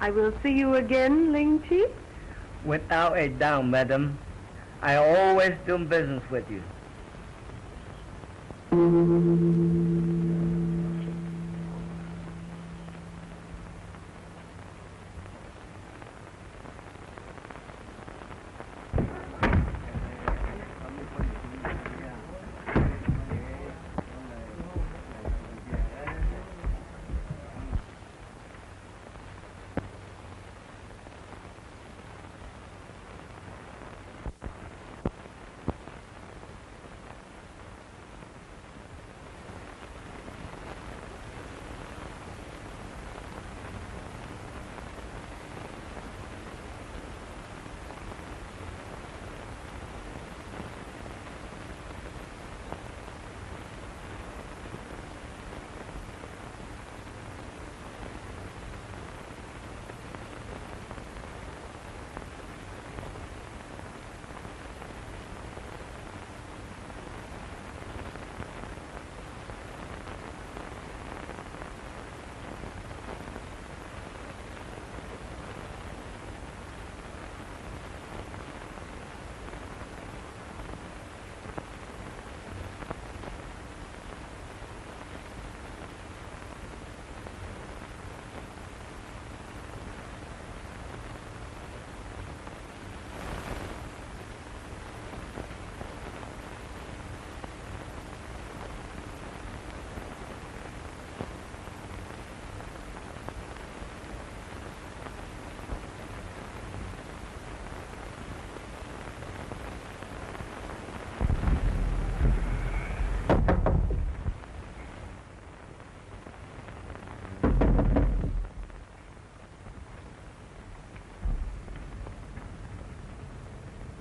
I will see you again, Ling Chi. Without a doubt, madam. I always do business with you.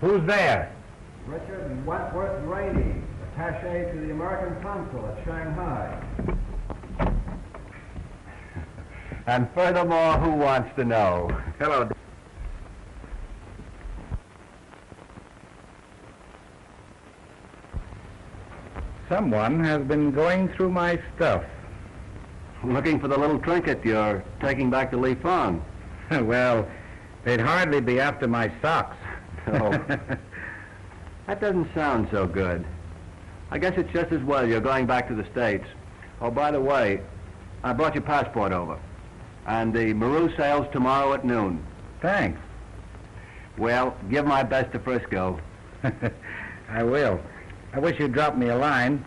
Who's there? Richard Wentworth Rainey, attaché to the American consul at Shanghai. And furthermore, who wants to know? Hello. Someone has been going through my stuff. Looking for the little trinket you're taking back to Lee Fong. Well, they'd hardly be after my socks. Oh. That doesn't sound so good. I guess it's just as well you're going back to the States. Oh, by the way, I brought your passport over. And the Maru sails tomorrow at noon. Thanks. Well, give my best to Frisco. I will. I wish you'd drop me a line.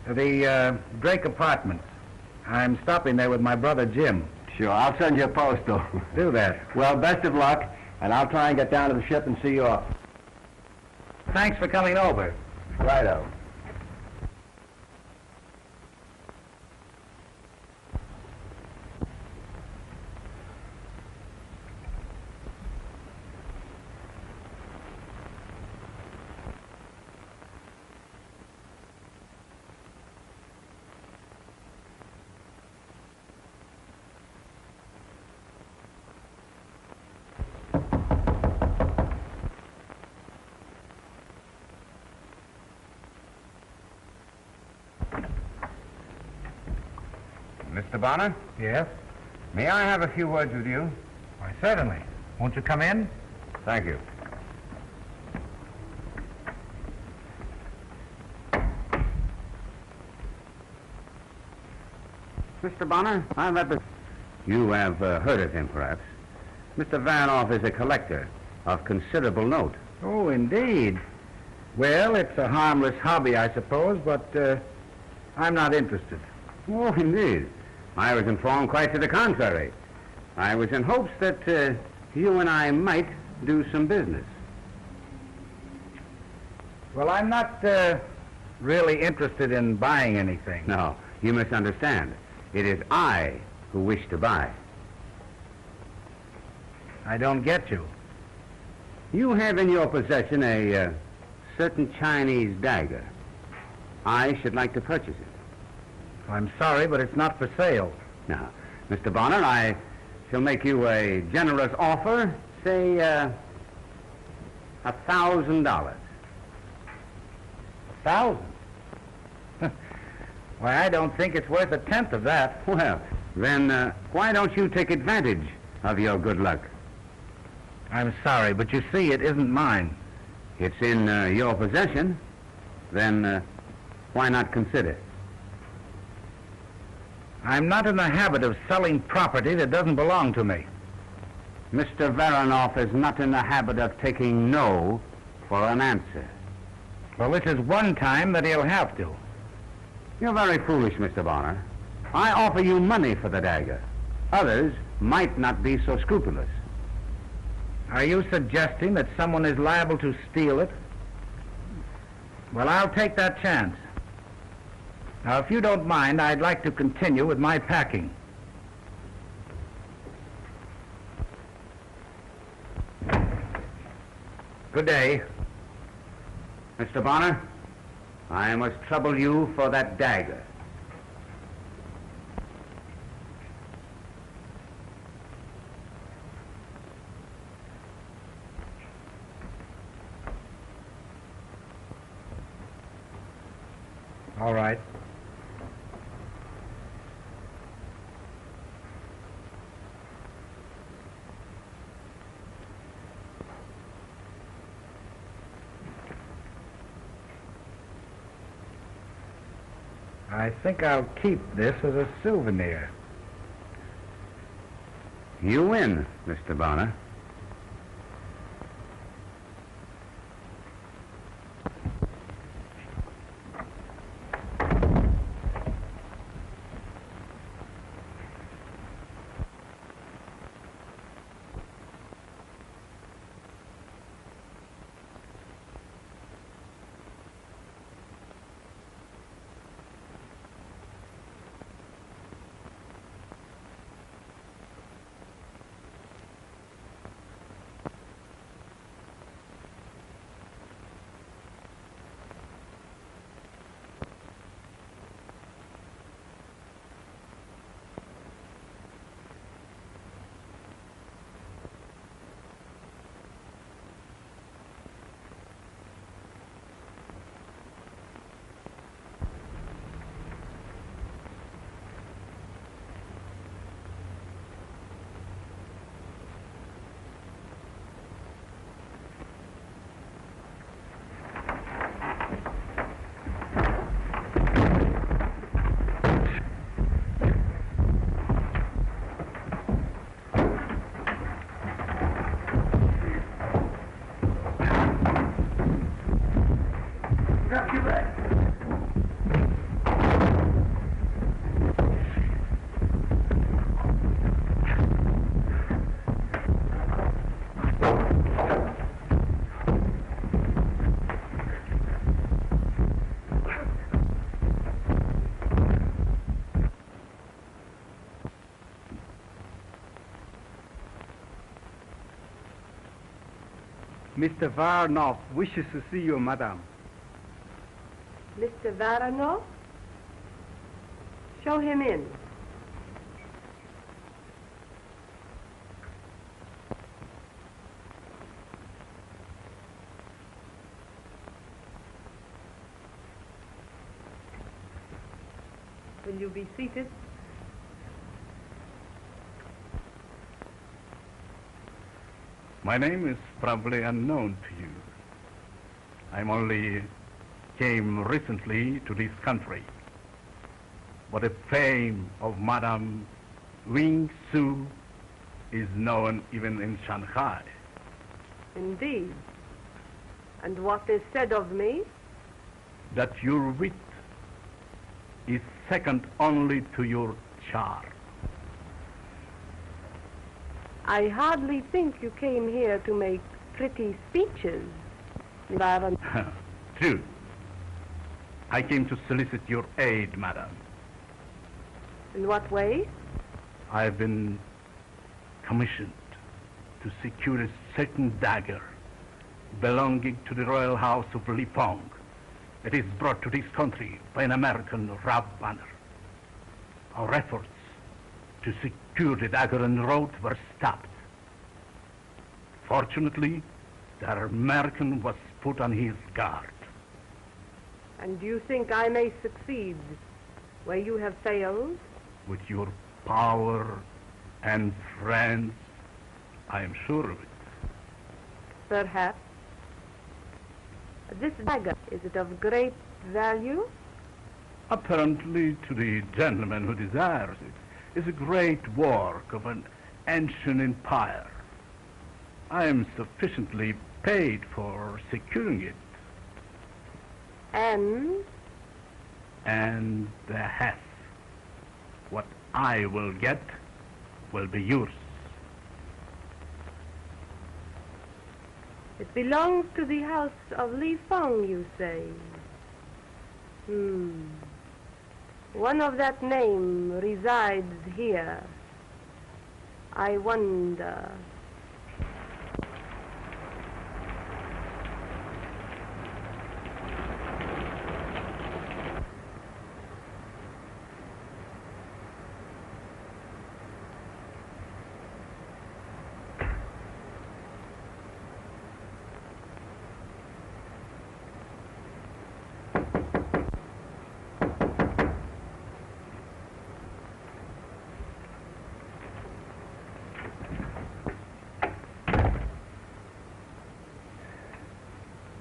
The Drake Apartments. I'm stopping there with my brother Jim. Sure, I'll send you a postal. Do that. Well, best of luck, and I'll try and get down to the ship and see you off. Thanks for coming over. Righto. Mr. Bonner, Yes? may I have a few words with you? Why, certainly. Won't you come in? Thank you. Mr. Bonner, I represent... You have heard of him, perhaps. Mr. Vanoff is a collector of considerable note. Oh, indeed. Well, it's a harmless hobby, I suppose, but I'm not interested. Oh, indeed. I was informed quite to the contrary. I was in hopes that you and I might do some business. Well, I'm not really interested in buying anything. No, you misunderstand. It is I who wish to buy. I don't get you. You have in your possession a certain Chinese dagger. I should like to purchase it. I'm sorry, but it's not for sale. Now, Mr. Bonner, I shall make you a generous offer, say, $1,000. 1,000? Why, I don't think it's worth a tenth of that. Well, then, why don't you take advantage of your good luck. I'm sorry, but you see, it isn't mine. It's in your possession. Then why not consider? I'm not in the habit of selling property that doesn't belong to me. Mr. Varanoff is not in the habit of taking no for an answer. Well, this is one time that he'll have to. You're very foolish, Mr. Bonner. I offer you money for the dagger. Others might not be so scrupulous. Are you suggesting that someone is liable to steal it? Well, I'll take that chance. Now, if you don't mind, I'd like to continue with my packing. Good day. Mr. Bonner, I must trouble you for that dagger. All right. I think I'll keep this as a souvenir. You win, Mr. Bonner. Mr. Varanoff wishes to see you, madam. Mr. Varanoff? Show him in. Will you be seated? My name is probably unknown to you. I'm only came recently to this country. But the fame of Madame Wing Su is known even in Shanghai. Indeed. And what is said of me? That your wit is second only to your charm. I hardly think you came here to make pretty speeches, Varanoff. True. I came to solicit your aid, madam. In what way? I have been commissioned to secure a certain dagger belonging to the royal house of Li Pong. It is brought to this country by an American Rob Banner. Our efforts to secure the dagger en route were stopped. Fortunately, the American was put on his guard. And you think I may succeed where you have failed? With your power and friends, I am sure of it. Perhaps. This dagger, is it of great value? Apparently, to the gentleman who desires it, is a great work of an ancient empire. I am sufficiently paid for securing it. And the half. What I will get will be yours. it belongs to the house of Li Feng, you say? One of that name resides here. I wonder.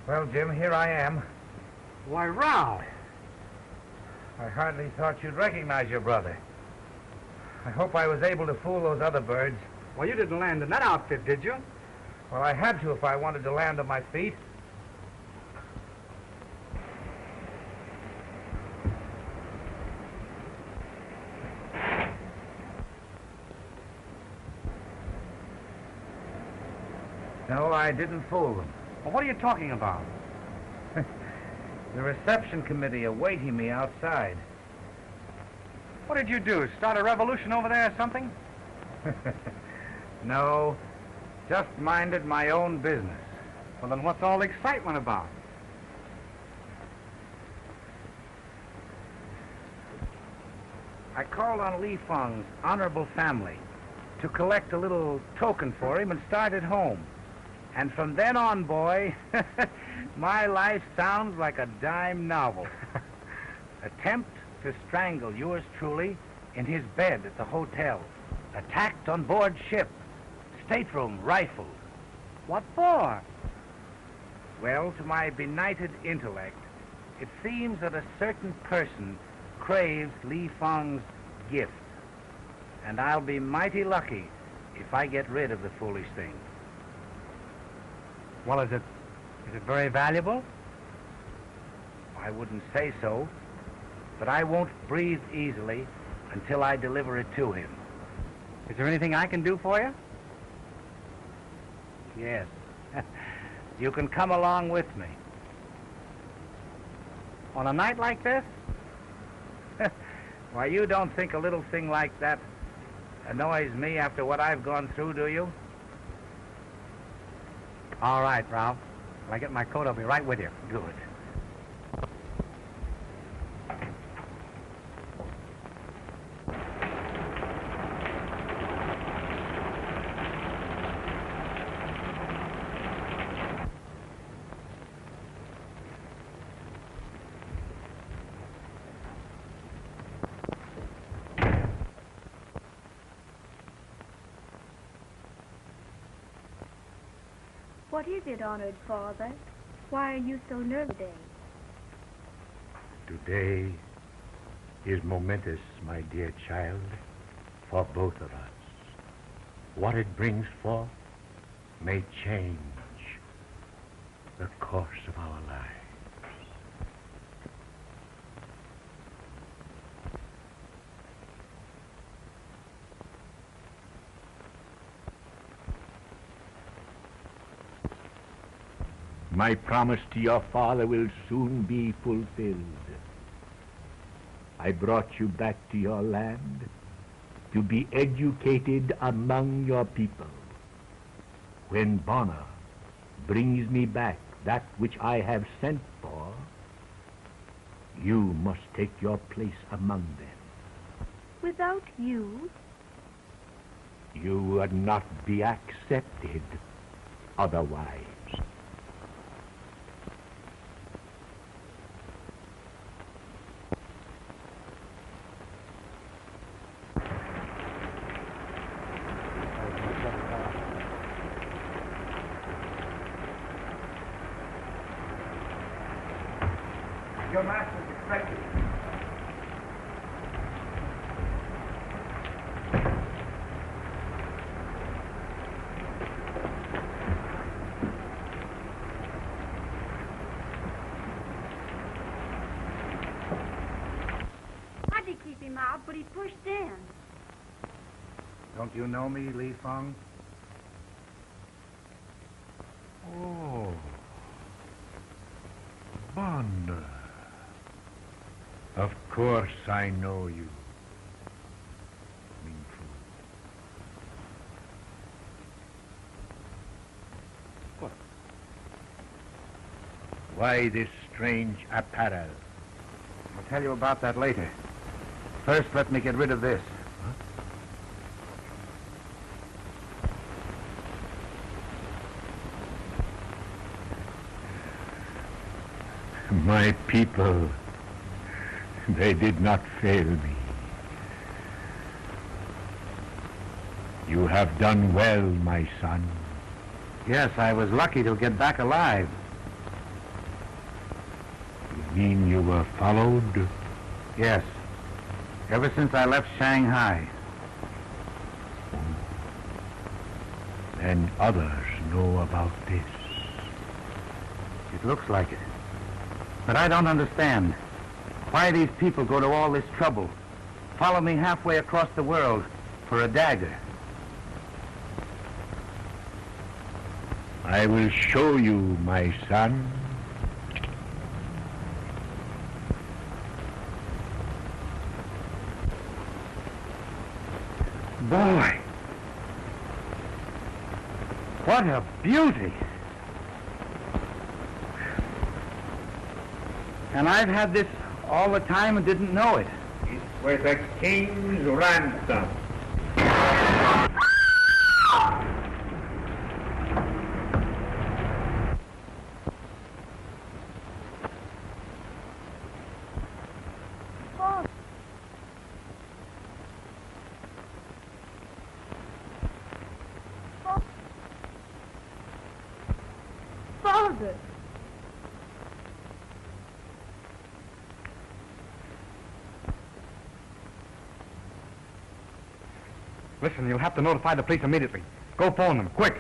Well, Jim, here I am. Why, Ralph! I hardly thought you'd recognize your brother. I hope I was able to fool those other birds. Well, you didn't land in that outfit, did you? Well, I had to if I wanted to land on my feet. No, I didn't fool them. Well, what are you talking about? The reception committee awaiting me outside. What did you do? Start a revolution over there or something? No, just minded my own business. Well, then what's all the excitement about? I called on Li Feng's honorable family to collect a little token for him and started home. And from then on, boy, my life sounds like a dime novel. Attempt to strangle yours truly in his bed at the hotel. Attacked on board ship. Stateroom rifled. What for? Well, to my benighted intellect, it seems that a certain person craves Li Feng's gift. And I'll be mighty lucky if I get rid of the foolish thing. Well, is it very valuable? I wouldn't say so, but I won't breathe easily until I deliver it to him. Is there anything I can do for you? Yes. You can come along with me. On a night like this? Why, you don't think a little thing like that annoys me after what I've gone through, do you? All right, Ralph. When I get my coat, I'll be right with you. Good. What is it, honored father? Why are you so nervous today? Today is momentous, my dear child, for both of us. What it brings forth may change the course of our lives. My promise to your father will soon be fulfilled. I brought you back to your land to be educated among your people. When Bonner brings me back that which I have sent for, you must take your place among them. Without you? You would not be accepted otherwise. Your master's expected. Tried to keep him out, but he pushed in. Don't you know me, Li Fong? Oh. Bond. Of course I know you. Ming Fu. What? Why this strange apparel? I'll tell you about that later. First, let me get rid of this. My people, they did not fail me. You have done well, my son. Yes, I was lucky to get back alive. You mean you were followed? Yes. Ever since I left Shanghai. And others know about this. It looks like it. But I don't understand. Why these people go to all this trouble? Follow me halfway across the world for a dagger. I will show you, my son. Boy! What a beauty! And I've had this all the time and didn't know it. It's worth a king's ransom. Father! Listen, you'll have to notify the police immediately. Go phone them, quick.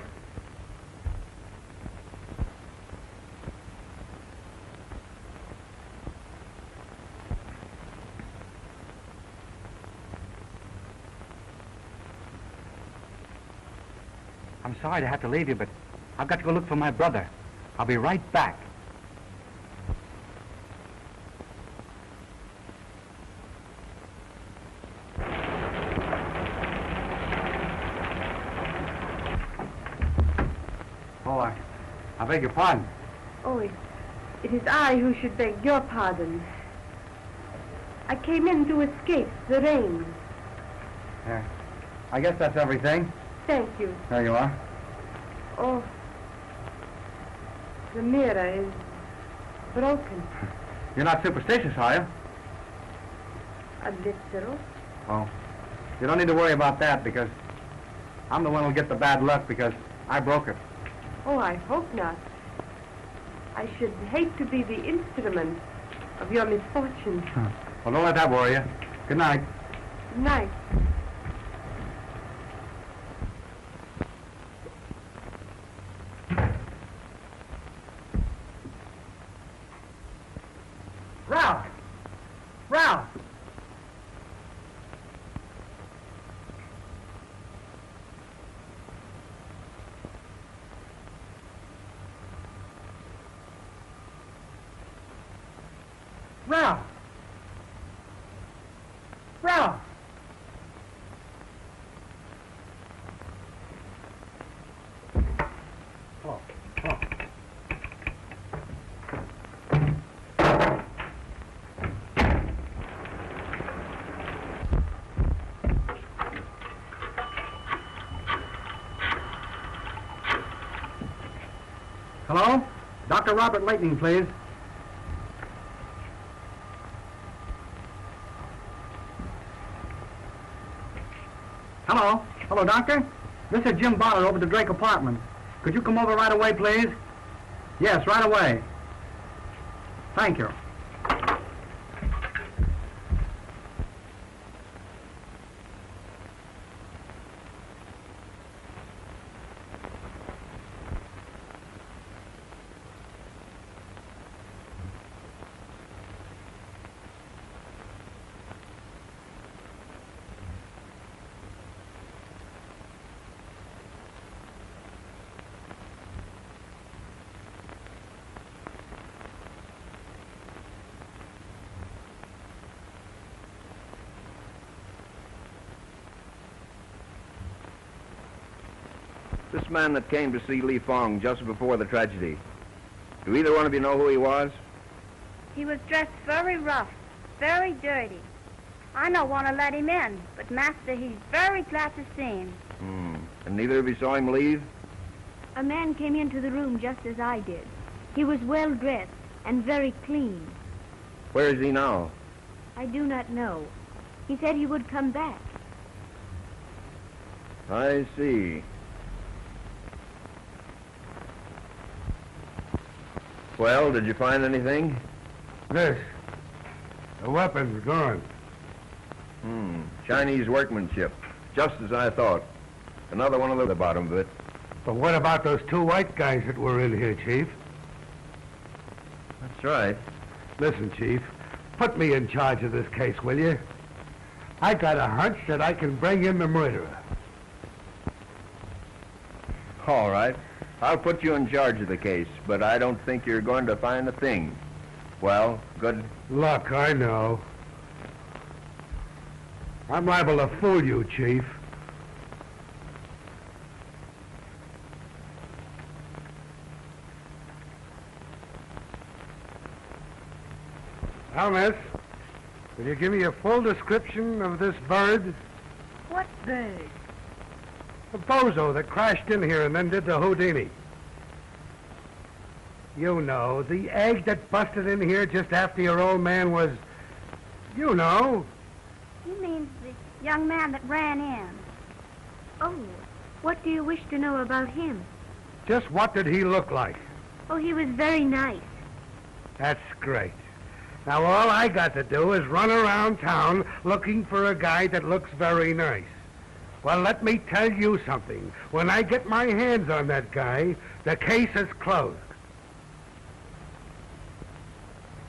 I'm sorry to have to leave you, but I've got to go look for my brother. I'll be right back. Oh, I beg your pardon. Oh, it is I who should beg your pardon. I came in to escape the rain. I guess that's everything. Thank you. There you are. Oh, the mirror is broken. You're not superstitious, are you? A little. Oh, you don't need to worry about that because I'm the one who'll get the bad luck because I broke it. Oh, I hope not. I should hate to be the instrument of your misfortune. Well, don't let that worry you. Good night. Good night. Ralph! Ralph! Ralph! Ralph! Oh, oh. Hello? Dr. Robert Lightning, please. Hello? Hello, Doctor? This is Jim Bonner over to Drake Apartment. Could you come over right away, please? Yes, right away. Thank you. This man that came to see Li Fong just before the tragedy, do either one of you know who he was? He was dressed very rough, very dirty. I don't want to let him in, but Master, he's very glad to see him. And neither of you saw him leave? A man came into the room just as I did. He was well dressed and very clean. Where is he now? I do not know. He said he would come back. I see. Well, did you find anything? This. The weapon's gone. Chinese workmanship. Just as I thought. Another one at the bottom of it. But what about those two white guys that were in here, Chief? That's right. Listen, Chief, put me in charge of this case, will you? I got a hunch that I can bring in the murderer. All right. I'll put you in charge of the case, but I don't think you're going to find a thing. Well, good Luck, I know. I'm liable to fool you, Chief. Now, miss, will you give me a full description of this bird? What bird? The bozo that crashed in here and then did the Houdini. You know, the egg that busted in here just after your old man was... You know. He means the young man that ran in. Oh, what do you wish to know about him? Just what did he look like? Oh, he was very nice. That's great. Now, all I got to do is run around town looking for a guy that looks very nice. Well, let me tell you something. When I get my hands on that guy, the case is closed.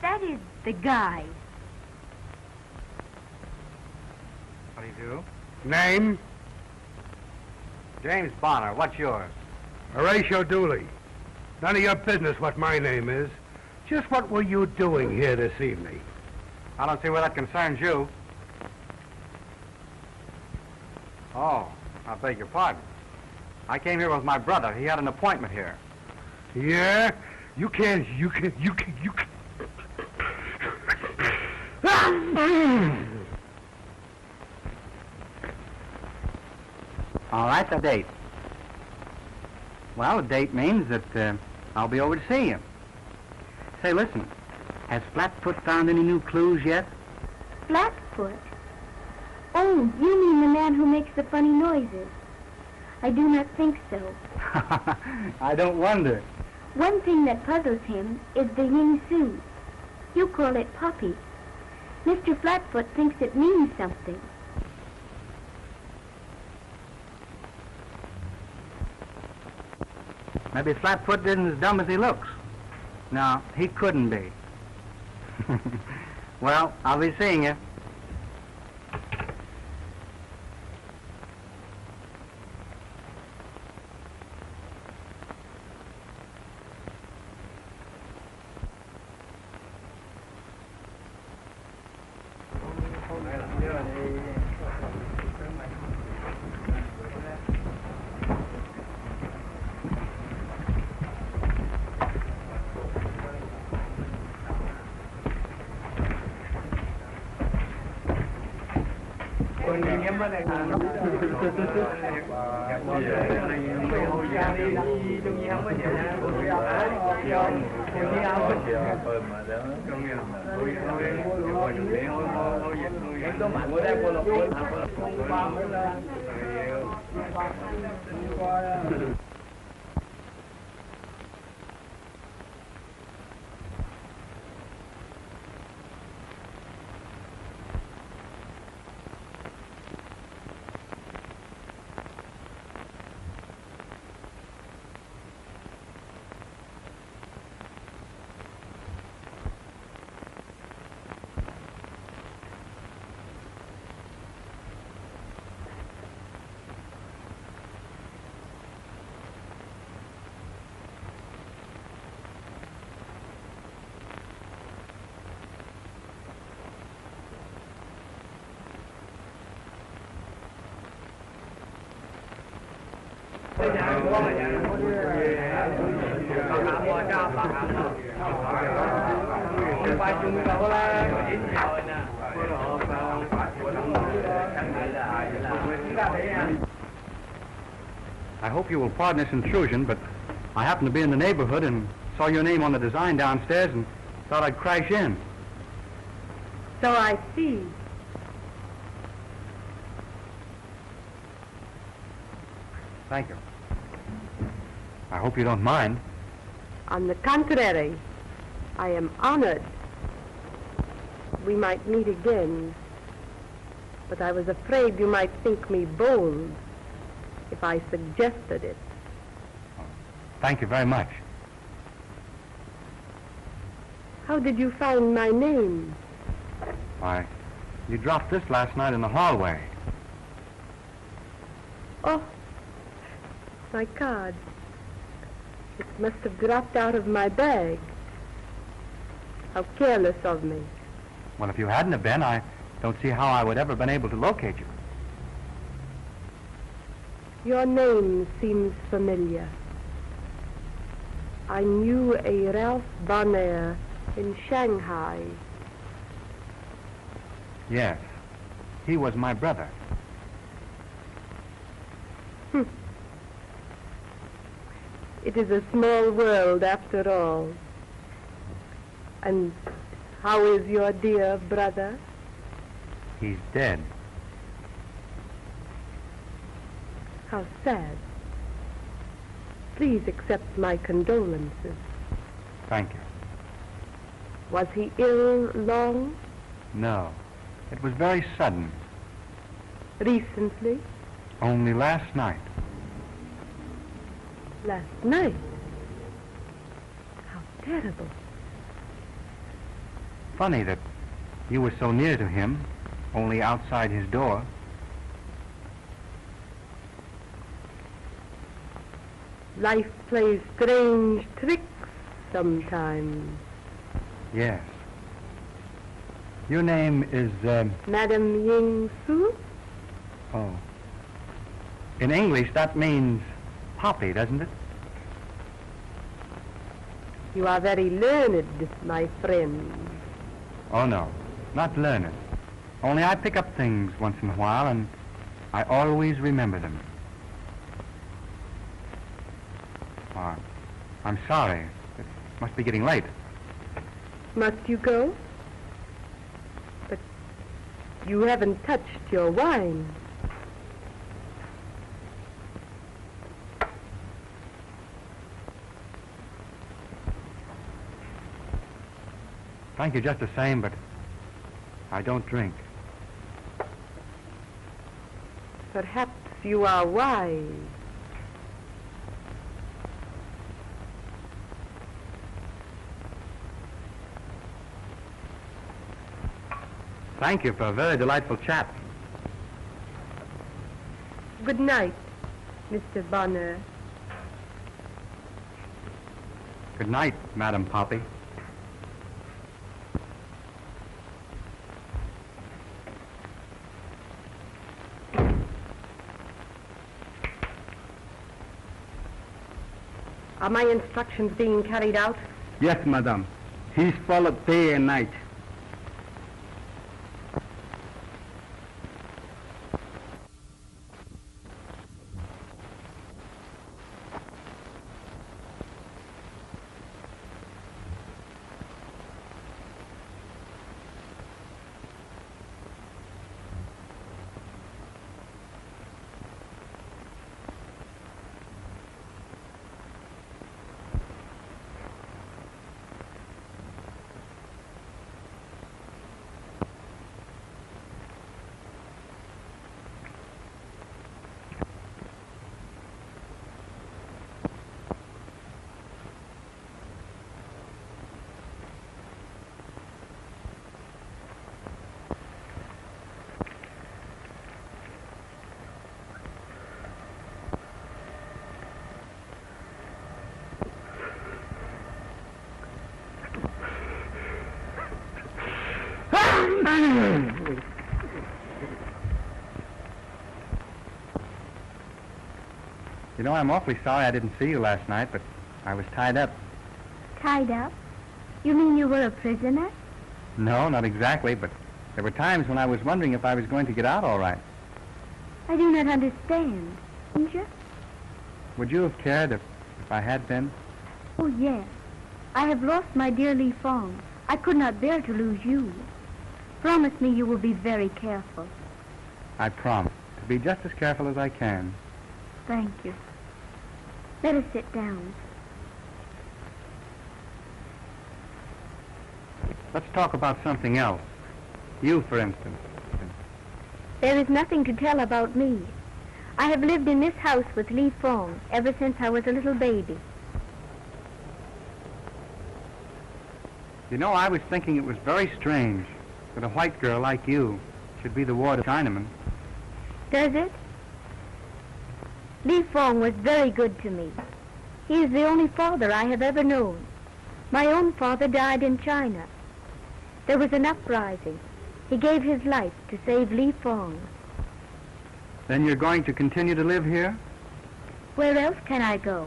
That is the guy. What do you do? Name? James Bonner. What's yours? Horatio Dooley. None of your business what my name is. Just what were you doing here this evening? I don't see where that concerns you. Oh, I beg your pardon. I came here with my brother. He had an appointment here. Yeah? You can... All right, the date. Well, the date means that I'll be over to see him. Say, listen, has Flatfoot found any new clues yet? Flatfoot? Oh, you mean the man who makes the funny noises. I do not think so. I don't wonder. One thing that puzzles him is the Ying Su. You call it puppy. Mr. Flatfoot thinks it means something. Maybe Flatfoot isn't as dumb as he looks. No, he couldn't be. Well, I'll be seeing you. I hope you will pardon this intrusion, but I happened to be in the neighborhood and saw your name on the design downstairs and thought I'd crash in. So I see. Thank you. I hope you don't mind. On the contrary, I am honored. We might meet again, but I was afraid you might think me bold if I suggested it. Thank you very much. How did you find my name? Why, you dropped this last night in the hallway. Oh, my card. It must have dropped out of my bag. How careless of me. Well, if you hadn't have been, I don't see how I would ever have been able to locate you. Your name seems familiar. I knew a Ralph Bonner in Shanghai. Yes, he was my brother. It is a small world after all. And how is your dear brother? He's dead. How sad. Please accept my condolences. Thank you. Was he ill long? No, it was very sudden. Recently? Only last night. Last night? How terrible. Funny that you were so near to him, only outside his door. Life plays strange tricks sometimes. Yes. Your name is, Madam Ying Su? Oh. In English, that means poppy, doesn't it? You are very learned, my friend. Oh, no. Not learned. Only I pick up things once in a while, and I always remember them. Oh, I'm sorry. It must be getting late. Must you go? But you haven't touched your wine. Thank you just the same, but I don't drink. Perhaps you are wise. Thank you for a very delightful chat. Good night, Mr. Bonner. Good night, Madam Poppy. Are my instructions being carried out? Yes, madam. He's followed day and night. You know, I'm awfully sorry I didn't see you last night, but I was tied up. Tied up? You mean you were a prisoner? No, not exactly, but there were times when I was wondering if I was going to get out all right. I do not understand. Danger? Would you have cared if I had been? Oh, yes. I have lost my dear Li Fong. I could not bear to lose you. Promise me you will be very careful. I promise to be just as careful as I can. Thank you. Let us sit down. Let's talk about something else. You, for instance. There is nothing to tell about me. I have lived in this house with Li Fong ever since I was a little baby. You know, I was thinking it was very strange that a white girl like you should be the ward of Chinaman. Does it? Li Fong was very good to me. He is the only father I have ever known. My own father died in China. There was an uprising. He gave his life to save Li Fong. Then you're going to continue to live here? Where else can I go?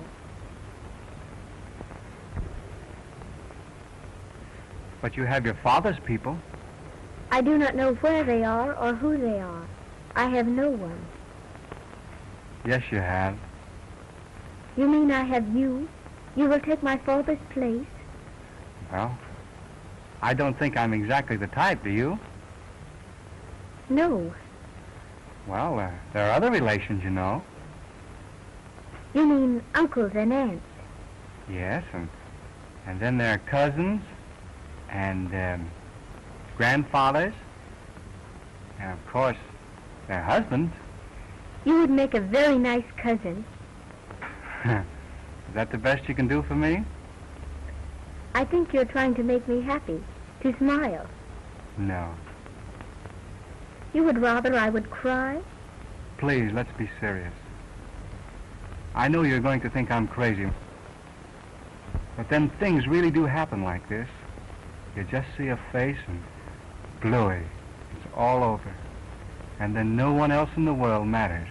But you have your father's people. I do not know where they are or who they are. I have no one. Yes, you have. You mean I have you? You will take my father's place? Well, I don't think I'm exactly the type, do you? No. Well, there are other relations, you know. You mean uncles and aunts? Yes, and then there are cousins and grandfathers, and of course, their husbands. You would make a very nice cousin. Is that the best you can do for me? I think you're trying to make me happy, to smile. No. You would rather I would cry? Please, let's be serious. I know you're going to think I'm crazy, but then things really do happen like this. You just see a face and bluey. It's all over. And then no one else in the world matters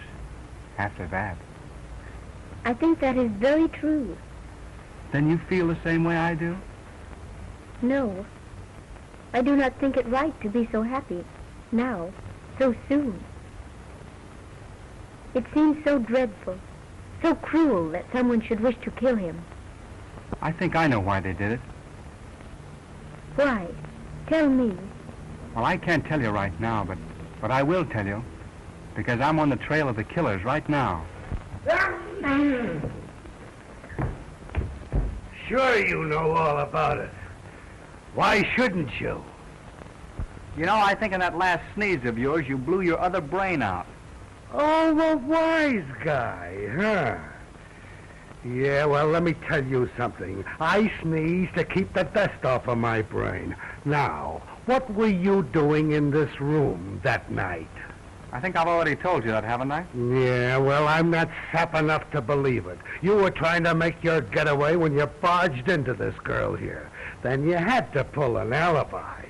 after that. I think that is very true. Then you feel the same way I do? No. I do not think it right to be so happy now, so soon. It seems so dreadful, so cruel that someone should wish to kill him. I think I know why they did it. Why? Tell me. Well, I can't tell you right now, but I will tell you, because I'm on the trail of the killers right now. Sure you know all about it. Why shouldn't you? You know, I think in that last sneeze of yours, you blew your other brain out. Oh, the wise guy, huh? Yeah, well, let me tell you something. I sneezed to keep the dust off of my brain. Now, what were you doing in this room that night? I think I've already told you that, haven't I? Yeah, well, I'm not sap enough to believe it. You were trying to make your getaway when you barged into this girl here. Then you had to pull an alibi.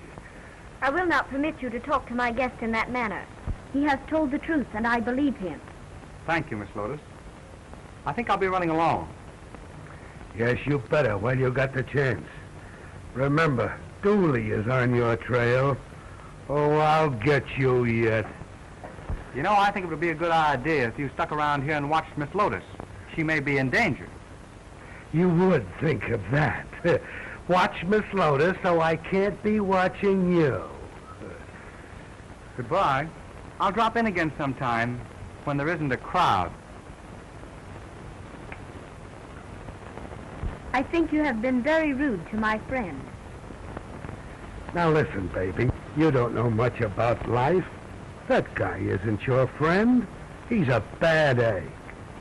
I will not permit you to talk to my guest in that manner. He has told the truth, and I believe him. Thank you, Miss Lotus. I think I'll be running along. Yes, you better while you got the chance. Remember, Dooley is on your trail. Oh, I'll get you yet. You know, I think it would be a good idea if you stuck around here and watched Miss Lotus. She may be in danger. You would think of that. Watch Miss Lotus so I can't be watching you. Goodbye. I'll drop in again sometime when there isn't a crowd. I think you have been very rude to my friend. Now listen, baby. You don't know much about life. That guy isn't your friend. He's a bad egg.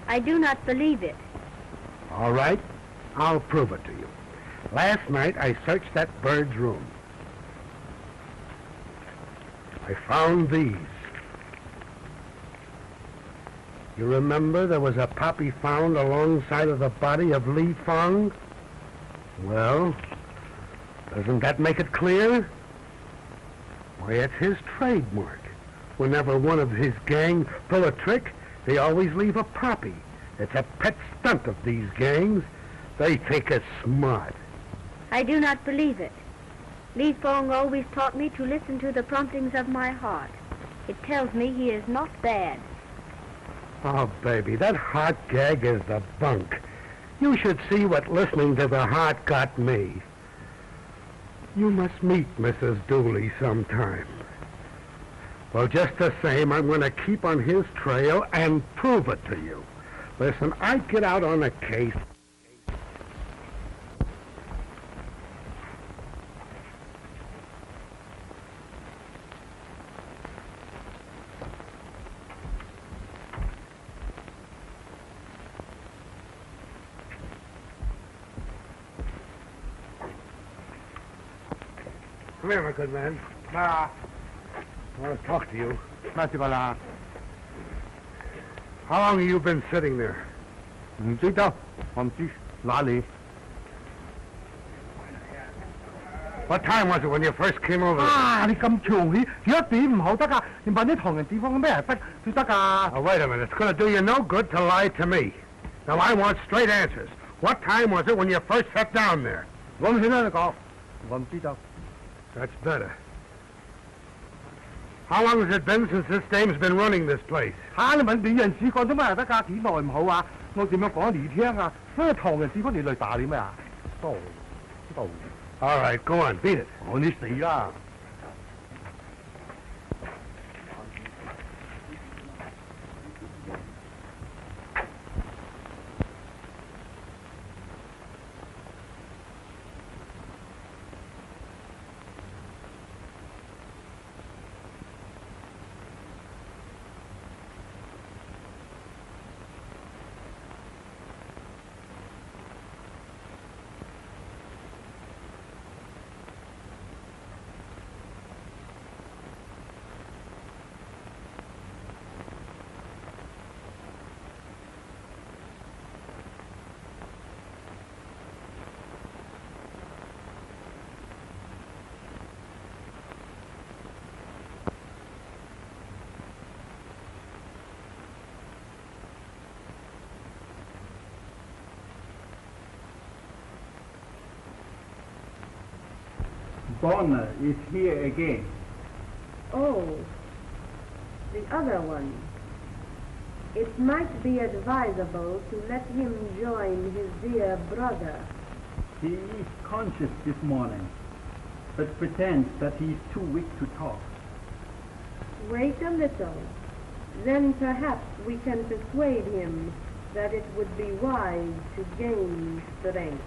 I do not believe it. All right, I'll prove it to you. Last night, I searched that bird's room. I found these. You remember there was a poppy found alongside of the body of Li Fong? Well, doesn't that make it clear? Why, it's his trademark. Whenever one of his gang pull a trick, they always leave a poppy. It's a pet stunt of these gangs. They think it's smart. I do not believe it. Li Fong always taught me to listen to the promptings of my heart. It tells me he is not bad. Oh, baby, that heart gag is the bunk. You should see what listening to the heart got me. You must meet Mrs. Dooley sometime. Well, just the same, I'm going to keep on his trail and prove it to you. Listen, I get out on a case. Come here, my good man. I want to talk to you. How long have you been sitting there? What time was it when you first came over? Ah, 你咁長氣，有一點唔好得㗎，你問啲唐人地方咩得都得㗎。Oh, wait a minute. It's going to do you no good to lie to me. Now, I want straight answers. What time was it when you first sat down there? 我唔想聽你講，我唔知道。 That's better. How long has it been since this dame's been running this place? 嚇！你問你人試過啫嘛？得㗎，幾耐唔好啊？我點樣講你聽啊？所以唐人試過你嚟打你咩啊？道道。All right, go on, beat it. 我你死啦！ Bonner is here again. Oh, the other one. It might be advisable to let him join his dear brother. He is conscious this morning, but pretends that he is too weak to talk. Wait a little. Then perhaps we can persuade him that it would be wise to gain strength.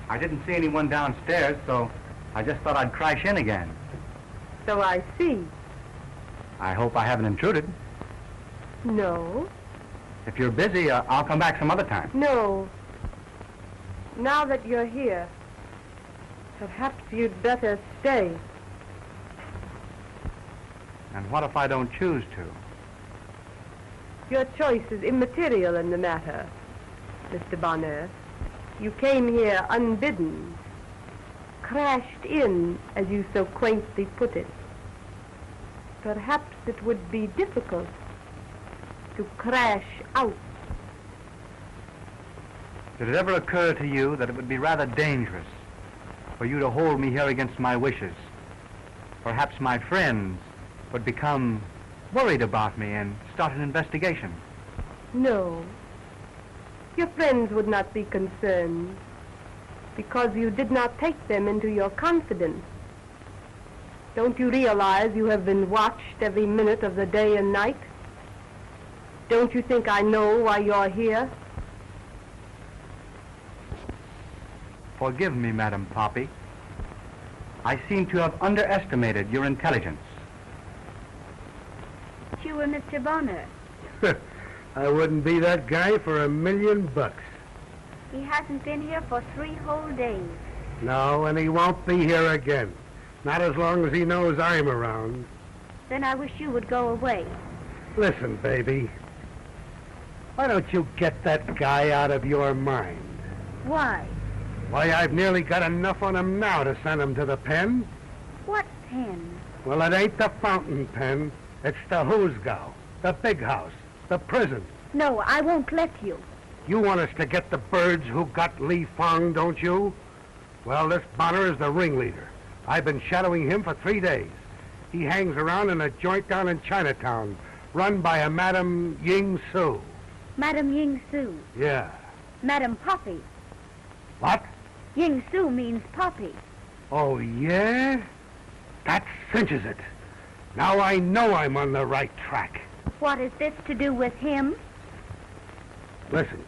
I didn't see anyone downstairs, so I just thought I'd crash in again. So I see. I hope I haven't intruded. No. If you're busy, I'll come back some other time. No. Now that you're here, perhaps you'd better stay. And what if I don't choose to? Your choice is immaterial in the matter, Mr. Bonner. You came here unbidden, crashed in, as you so quaintly put it. Perhaps it would be difficult to crash out. Did it ever occur to you that it would be rather dangerous for you to hold me here against my wishes? Perhaps my friends would become worried about me and start an investigation. No. Your friends would not be concerned because you did not take them into your confidence. Don't you realize you have been watched every minute of the day and night? Don't you think I know why you're here? Forgive me, Madam Poppy. I seem to have underestimated your intelligence. You were Mr. Bonner. I wouldn't be that guy for $1,000,000. He hasn't been here for 3 whole days. No, and he won't be here again. Not as long as he knows I'm around. Then I wish you would go away. Listen, baby. Why don't you get that guy out of your mind? Why? Why, I've nearly got enough on him now to send him to the pen. What pen? Well, it ain't the fountain pen. It's the Hoosgow, the big house, the prison. No, I won't let you. You want us to get the birds who got Li Fong, don't you? Well, this Bonner is the ringleader. I've been shadowing him for 3 days. He hangs around in a joint down in Chinatown, run by a Madame Ying Su. Madame Ying Su. Yeah. Madame Poppy. What? Ying Su means Poppy. Oh, yeah? That cinches it. Now I know I'm on the right track. What is this to do with him? Listen,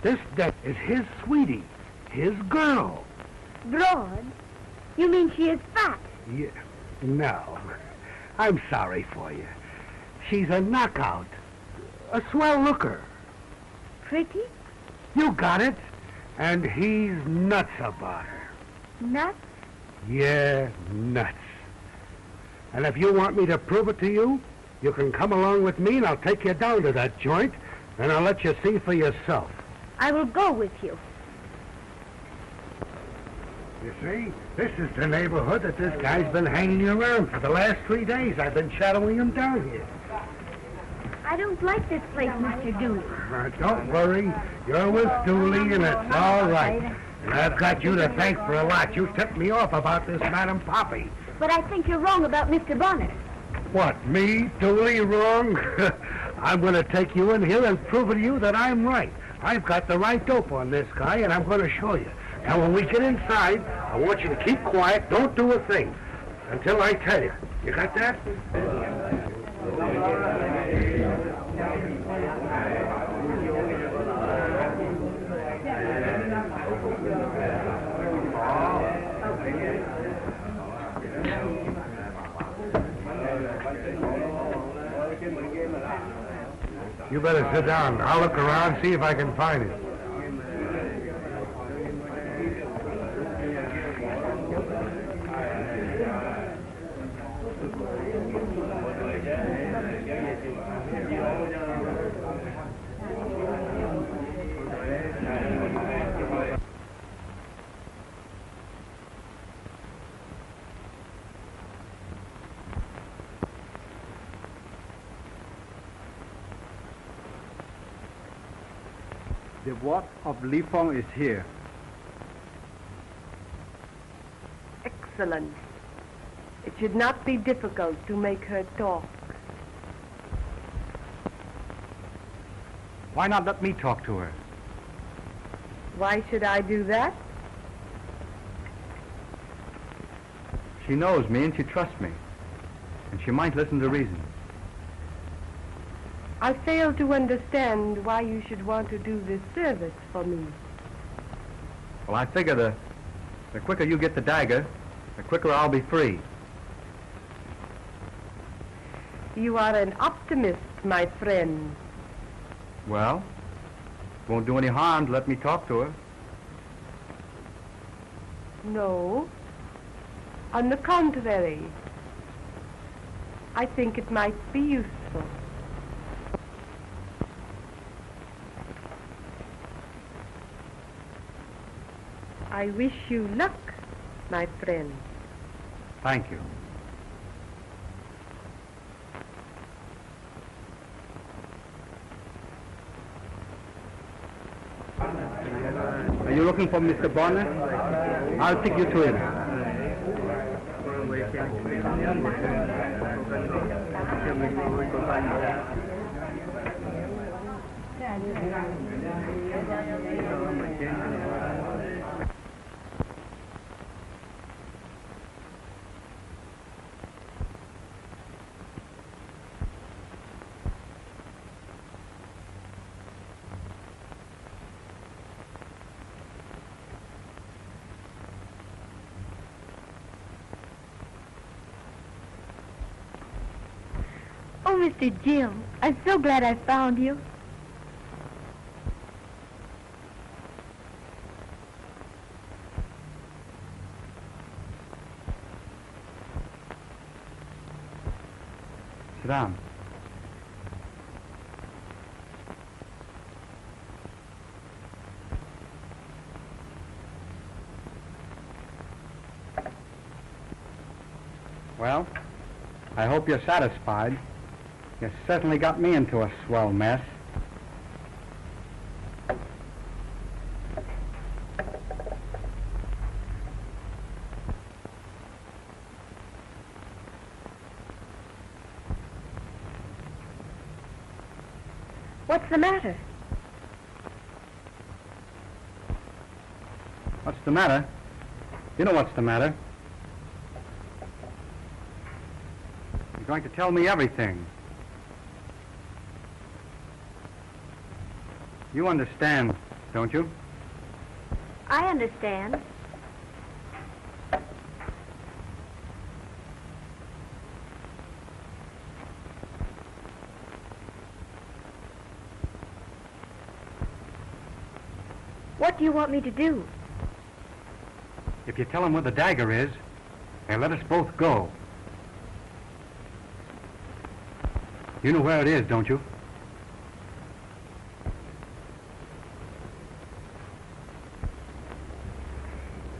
this debt is his sweetie, his girl. Broad? You mean she is fat? Yeah. No. I'm sorry for you. She's a knockout. A swell looker. Pretty? You got it. And he's nuts about her. Nuts? Yeah, nuts. And if you want me to prove it to you, you can come along with me and I'll take you down to that joint and I'll let you see for yourself. I will go with you. You see, this is the neighborhood that this guy's been hanging around for the last 3 days. I've been shadowing him down here. I don't like this place, Mr. Dooley. Don't worry. You're with Dooley and it's all right. And I've got you to thank for a lot. You tipped me off about this Madame Poppy. But I think you're wrong about Mr. Bonner. What, me, Dooley, wrong? I'm going to take you in here and prove to you that I'm right. I've got the right dope on this guy, and I'm going to show you. Now, when we get inside, I want you to keep quiet. Don't do a thing until I tell you. You got that? You better sit down. I'll look around, see if I can find it. The ward of Li Fong is here. Excellent. It should not be difficult to make her talk. Why not let me talk to her? Why should I do that? She knows me and she trusts me. And she might listen to reason. I fail to understand why you should want to do this service for me. Well, I figure the quicker you get the dagger, the quicker I'll be free. You are an optimist, my friend. Well, won't do any harm to let me talk to her. No. On the contrary, I think it might be useful. I wish you luck, my friend. Thank you. Are you looking for Mr. Bonner? I'll take you to him. Oh, Mr. Jim, I'm so glad I found you. Sit down. Well, I hope you're satisfied. You certainly got me into a swell mess. What's the matter? What's the matter? You know what's the matter. You're going to tell me everything. You understand, don't you? I understand. What do you want me to do? If you tell him where the dagger is, they'll let us both go. You know where it is, don't you?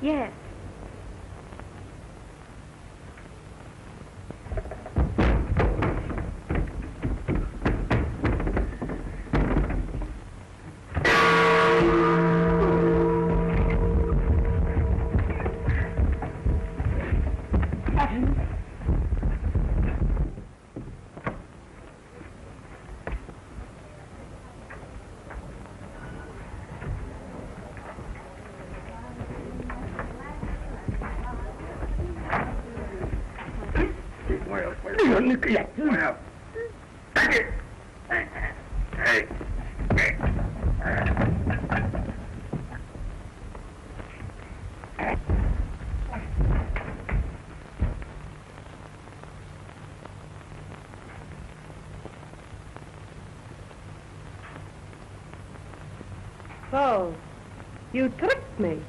Yes. So, you tricked me.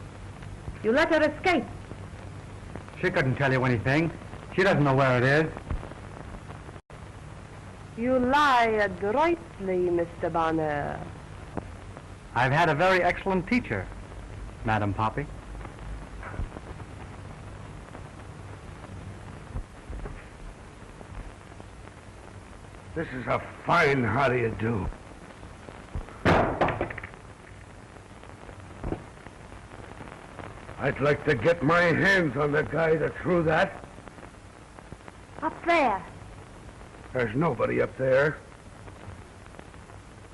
You let her escape. She couldn't tell you anything. She doesn't know where it is. You lie adroitly, Mr. Bonner. I've had a very excellent teacher, Madam Poppy. This is a fine how do you do. I'd like to get my hands on the guy that threw that. Up there. There's nobody up there.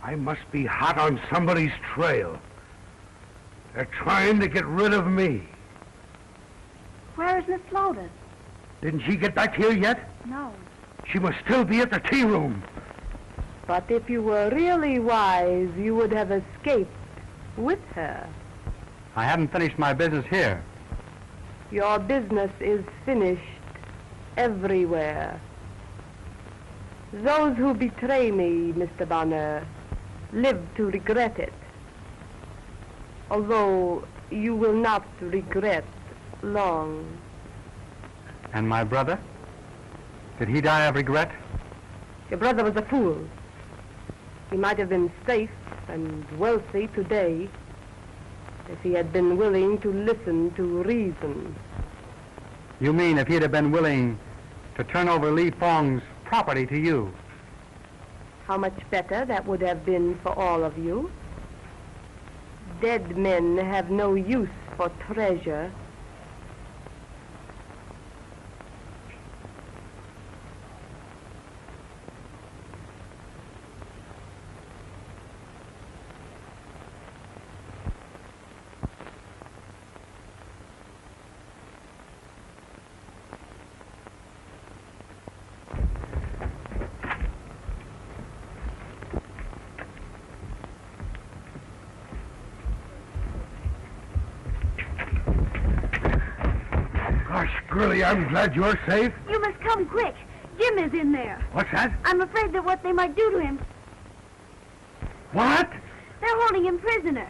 I must be hot on somebody's trail. They're trying to get rid of me. Where is Miss Lotus? Didn't she get back here yet? No. She must still be at the tea room. But if you were really wise, you would have escaped with her. I haven't finished my business here. Your business is finished everywhere. Those who betray me, Mr. Bonner, live to regret it. Although you will not regret long. And my brother? Did he die of regret? Your brother was a fool. He might have been safe and wealthy today if he had been willing to listen to reason. You mean if he'd have been willing to turn over Li Fong's property to you? How much better that would have been for all of you. Dead men have no use for treasure. Gosh, Grilly, I'm glad you're safe. You must come quick. Jim is in there. What's that? I'm afraid that what they might do to him, What? they're holding him prisoner.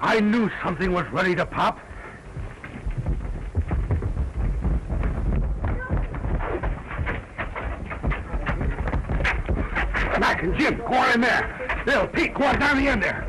I knew something was ready to pop. Mac and Jim, go on in there. Bill, Pete, go on down the end there.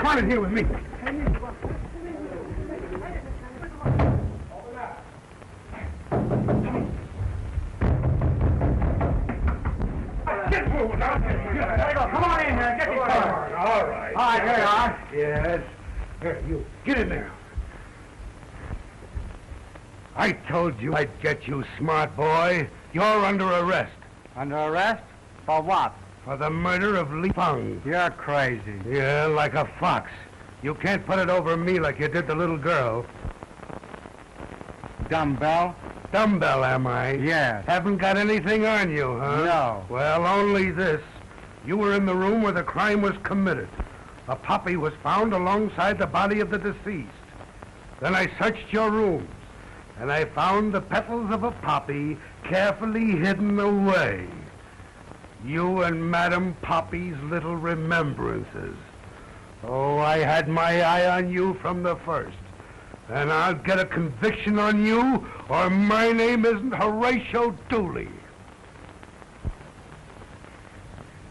Come on in here with me. Come on in here. Get your car. All right. All right, here you are. Yes. Here, you. Get in there. I told you I'd get you, smart boy. You're under arrest. Under arrest? For what? For the murder of Li Feng. You're crazy. Yeah, like a fox. You can't put it over me like you did the little girl. Dumbbell? Dumbbell, am I? Yes. Haven't got anything on you, huh? No. Well, only this. You were in the room where the crime was committed. A poppy was found alongside the body of the deceased. Then I searched your rooms, and I found the petals of a poppy carefully hidden away. You and Madame Poppy's little remembrances. Oh, I had my eye on you from the first. And I'll get a conviction on you, or my name isn't Horatio Dooley.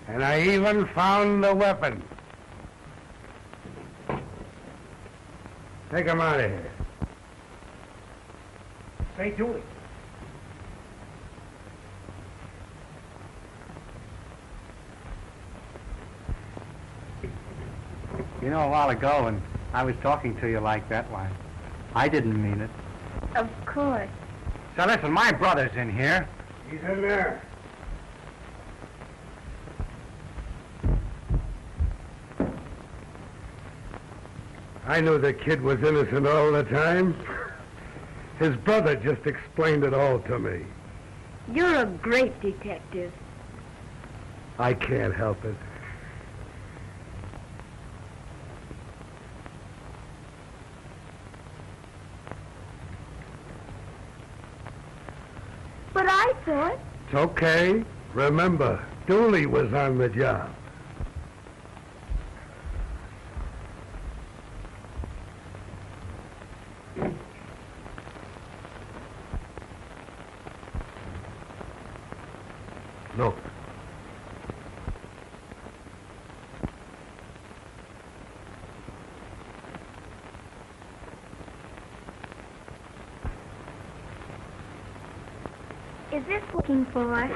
And I even found the weapon. Take him out of here. Say, Dooley. You know, a while ago when I was talking to you like that, why, I didn't mean it. Of course. So listen, my brother's in here. He's in there. I knew the kid was innocent all the time. His brother just explained it all to me. You're a great detective. I can't help it. But I thought... It's okay. Remember, Dooley was on the job. Look. Is this looking for?